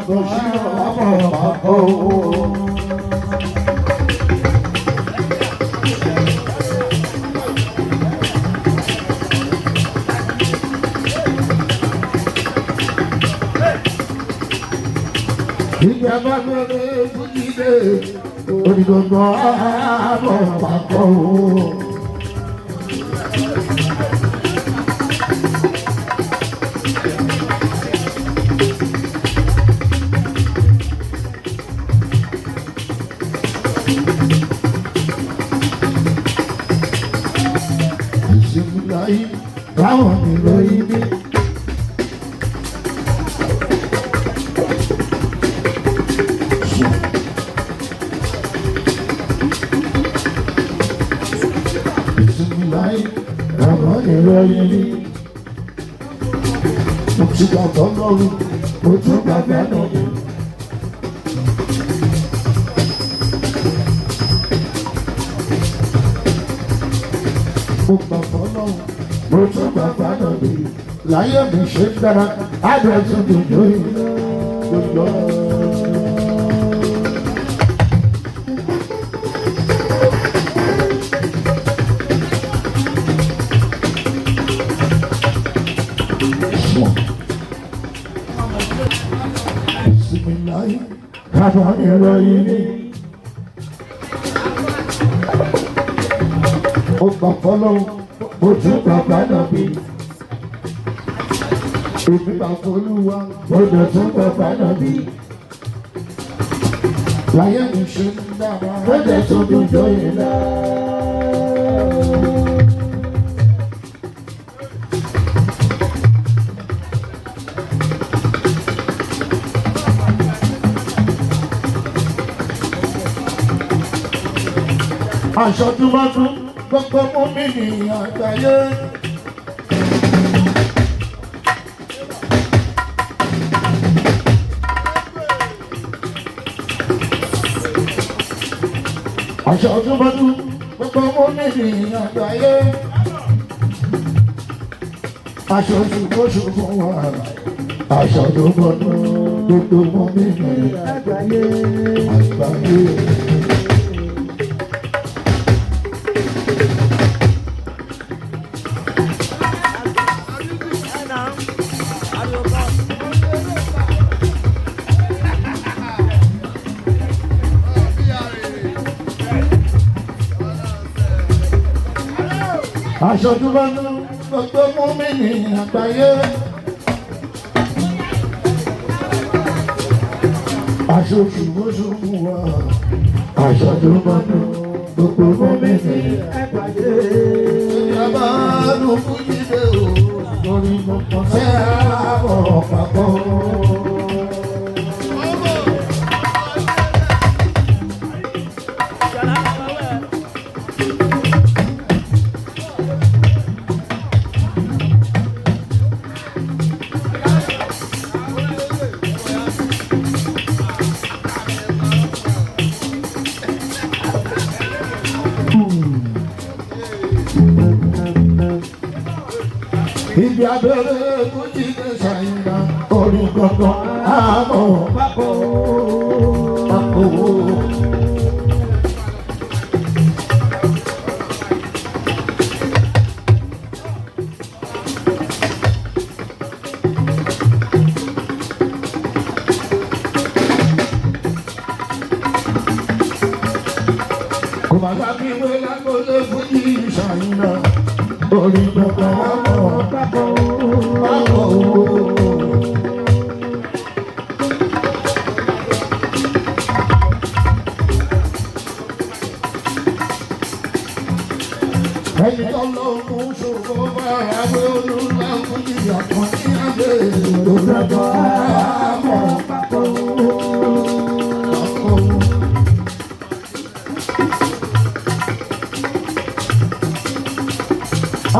gbọ̀ngàn sí ọmọ pàpọ̀ owó. Ìjọba gbọ́dọ̀ fújìdé onígbọ̀ngàn àmọ́ pàpọ̀ owó. Ráwọn ìròyìn ní. Ìsìnláì ráwọn ìròyìn ní. Mo ti gbàgbọ́ lọ́rùn, mo tún gbàgbọ́ lọ́rùn. Mo gbàgbọ́ lọ́rùn. Mo tún bàbá náà bí láyé mi ṣe ń dára àdéhùn dòdò ìlú. Ìsinmi láyé kábọ̀ ìròyìn ní. Ó gbà fọ́lọ́run. Mo tún bàbá náà bí. Èmi bá folúwa, mo dẹ̀ tún bàbá náà bí. Láyé mi ṣe ń dára, mo dẹ̀ tún dúdú ìlà. Aṣọ tó bá tún. Gbogbo mú mi ní àgbáyé. Aṣọ ọdúnmọ́dún gbogbo mú mi ní àgbáyé. Aṣọ oṣù fún wa. Aṣọ ọdúnmọ́dún gbogbo mú mi ní àgbáyé. Aṣọ tó bá ní gbogbo mú mi ní àgbáyé. Aṣọ oṣù fún wa. Aṣọ tó bá ní gbogbo mú mi ní àgbáyé. Ìjọba ló fún jíde o, lórí gbogbo fẹ́ àbọ̀ pàpọ̀. Ibi abẹ́rẹ́ kò jí ní ṣàyìnbá, orí gbọ̀ngàn àmọ́ pápọ̀. Kò má sábì wé lágbólé fún jí ṣàyìnbá, orí gbọ̀ngàn àmọ́ pápọ̀. Ẹni tó lọ mú ṣòro bá àwọn olùlà fún ìyá kan ní abẹ́ ìlúdàgbà àmọ́ pàtó.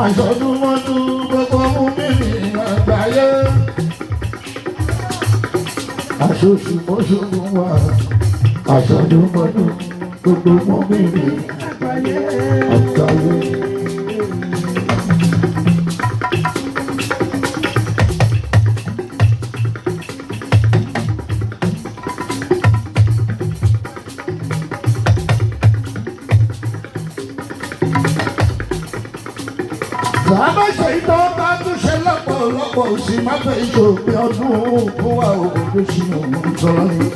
Àjọ̀dúnmọ́dún gbogbo mú mi ní àgbáyé. Aṣoṣù mọ́ṣoṣù wà. Àjọ̀dúnmọ́dún gbogbo mú mi ní àgbáyé. Sábà ṣe ìtọ́ bá tún ṣe lọ́pọ̀lọpọ̀ òsì má fẹ́ ìṣòpin ọdún fún wa òkòtò sínú ìtọ́ni.